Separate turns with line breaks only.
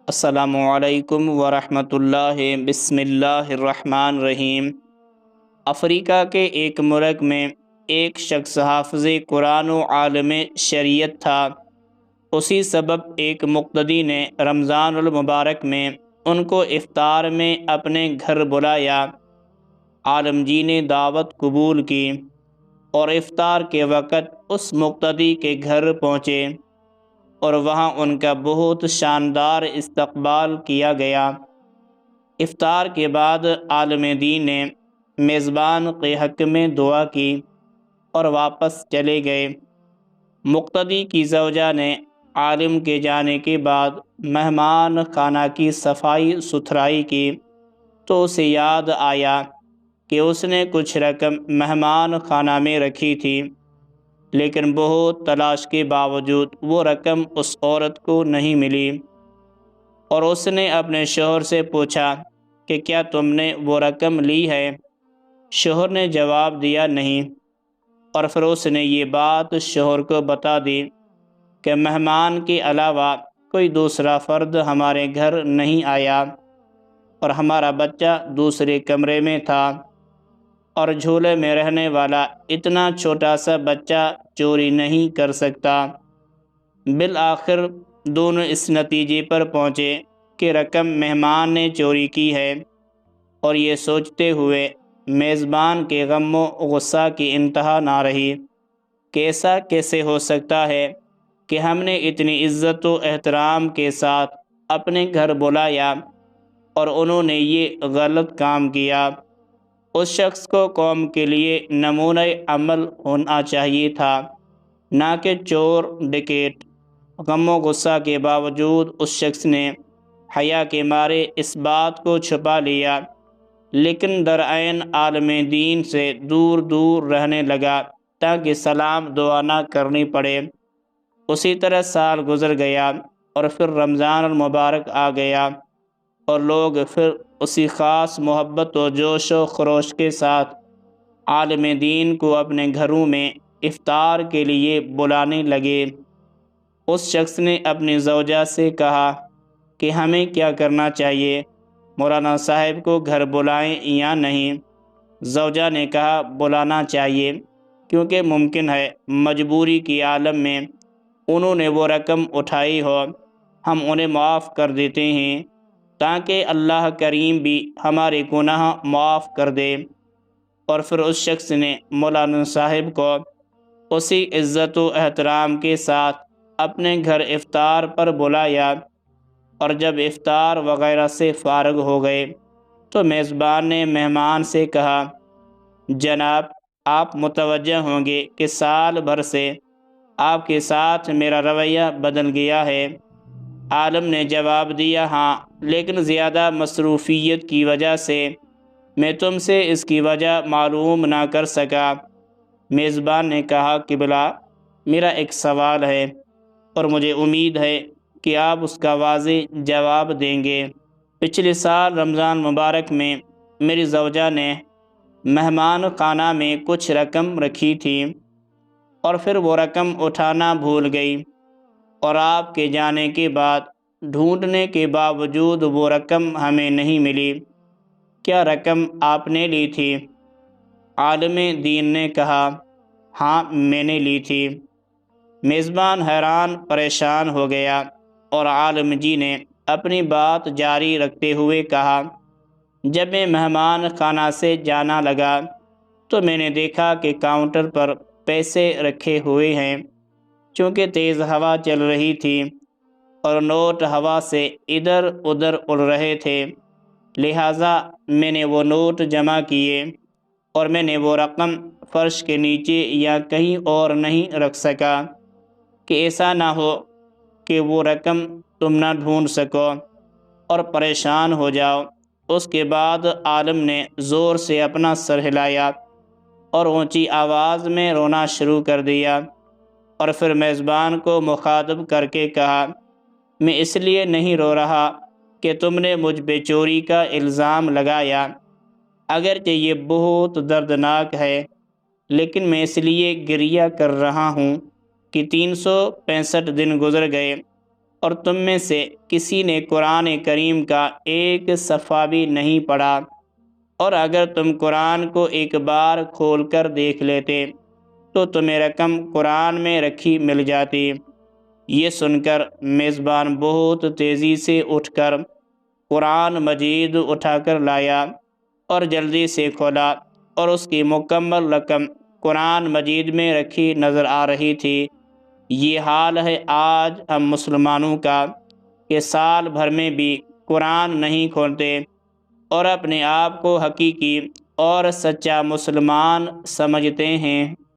السلام علیکم ورحمۃ اللہ۔ بسم اللہ الرحمن الرحیم۔ افریقہ کے ایک ملک میں ایک شخص حافظ قرآن و عالم شریعت تھا۔ اسی سبب ایک مقتدی نے رمضان المبارک میں ان کو افطار میں اپنے گھر بلایا۔ عالم جی نے دعوت قبول کی اور افطار کے وقت اس مقتدی کے گھر پہنچے اور وہاں ان کا بہت شاندار استقبال کیا گیا۔ افطار کے بعد عالم دین نے میزبان کے حق میں دعا کی اور واپس چلے گئے۔ مقتدی کی زوجہ نے عالم کے جانے کے بعد مہمان خانہ کی صفائی ستھرائی کی تو اسے یاد آیا کہ اس نے کچھ رقم مہمان خانہ میں رکھی تھی، لیکن بہت تلاش کے باوجود وہ رقم اس عورت کو نہیں ملی، اور اس نے اپنے شوہر سے پوچھا کہ کیا تم نے وہ رقم لی ہے؟ شوہر نے جواب دیا نہیں، اور پھر اس نے یہ بات شوہر کو بتا دی کہ مہمان کے علاوہ کوئی دوسرا فرد ہمارے گھر نہیں آیا اور ہمارا بچہ دوسرے کمرے میں تھا، اور جھولے میں رہنے والا اتنا چھوٹا سا بچہ چوری نہیں کر سکتا۔ بالآخر دونوں اس نتیجے پر پہنچے کہ رقم مہمان نے چوری کی ہے، اور یہ سوچتے ہوئے میزبان کے غم و غصہ کی انتہا نہ رہی کہ ایسا کیسے ہو سکتا ہے کہ ہم نے اتنی عزت و احترام کے ساتھ اپنے گھر بلایا اور انہوں نے یہ غلط کام کیا۔ اس شخص کو قوم کے لیے نمونہ عمل ہونا چاہیے تھا، نہ کہ چور ڈکیت۔ غم و غصہ کے باوجود اس شخص نے حیا کے مارے اس بات کو چھپا لیا، لیکن درعین عالم دین سے دور دور رہنے لگا تاکہ سلام دعا نہ کرنی پڑے۔ اسی طرح سال گزر گیا اور پھر رمضان المبارک آ گیا، اور لوگ پھر اسی خاص محبت و جوش و خروش کے ساتھ عالم دین کو اپنے گھروں میں افطار کے لیے بلانے لگے۔ اس شخص نے اپنی زوجہ سے کہا کہ ہمیں کیا کرنا چاہیے، مولانا صاحب کو گھر بلائیں یا نہیں؟ زوجہ نے کہا بلانا چاہیے، کیونکہ ممکن ہے مجبوری کی عالم میں انہوں نے وہ رقم اٹھائی ہو، ہم انہیں معاف کر دیتے ہیں تاکہ اللہ کریم بھی ہمارے گناہ معاف کر دے۔ اور پھر اس شخص نے مولانا صاحب کو اسی عزت و احترام کے ساتھ اپنے گھر افطار پر بلایا، اور جب افطار وغیرہ سے فارغ ہو گئے تو میزبان نے مہمان سے کہا، جناب آپ متوجہ ہوں گے کہ سال بھر سے آپ کے ساتھ میرا رویہ بدل گیا ہے۔ عالم نے جواب دیا، ہاں، لیکن زیادہ مصروفیت کی وجہ سے میں تم سے اس کی وجہ معلوم نہ کر سکا۔ میزبان نے کہا، قبلہ میرا ایک سوال ہے اور مجھے امید ہے کہ آپ اس کا واضح جواب دیں گے۔ پچھلے سال رمضان مبارک میں میری زوجہ نے مہمان خانہ میں کچھ رقم رکھی تھی، اور پھر وہ رقم اٹھانا بھول گئی، اور آپ کے جانے کے بعد ڈھونڈنے کے باوجود وہ رقم ہمیں نہیں ملی۔ کیا رقم آپ نے لی تھی؟ عالم دین نے کہا، ہاں میں نے لی تھی۔ میزبان حیران پریشان ہو گیا، اور عالم جی نے اپنی بات جاری رکھتے ہوئے کہا، جب میں مہمان خانہ سے جانا لگا تو میں نے دیکھا کہ کاؤنٹر پر پیسے رکھے ہوئے ہیں۔ چونکہ تیز ہوا چل رہی تھی اور نوٹ ہوا سے ادھر ادھر اڑ رہے تھے، لہٰذا میں نے وہ نوٹ جمع کیے، اور میں نے وہ رقم فرش کے نیچے یا کہیں اور نہیں رکھ سکا کہ ایسا نہ ہو کہ وہ رقم تم نہ ڈھونڈ سکو اور پریشان ہو جاؤ۔ اس کے بعد عالم نے زور سے اپنا سر ہلایا اور اونچی آواز میں رونا شروع کر دیا، اور پھر میزبان کو مخاطب کر کے کہا، میں اس لیے نہیں رو رہا کہ تم نے مجھ پہ چوری کا الزام لگایا، اگرچہ یہ بہت دردناک ہے، لیکن میں اس لیے گریہ کر رہا ہوں کہ 365 دن گزر گئے اور تم میں سے کسی نے قرآن کریم کا ایک صفحہ بھی نہیں پڑھا، اور اگر تم قرآن کو ایک بار کھول کر دیکھ لیتے تو تمہیں رقم قرآن میں رکھی مل جاتی۔ یہ سن کر میزبان بہت تیزی سے اٹھ کر قرآن مجید اٹھا کر لایا اور جلدی سے کھولا، اور اس کی مکمل رقم قرآن مجید میں رکھی نظر آ رہی تھی۔ یہ حال ہے آج ہم مسلمانوں کا کہ سال بھر میں بھی قرآن نہیں کھولتے اور اپنے آپ کو حقیقی اور سچا مسلمان سمجھتے ہیں۔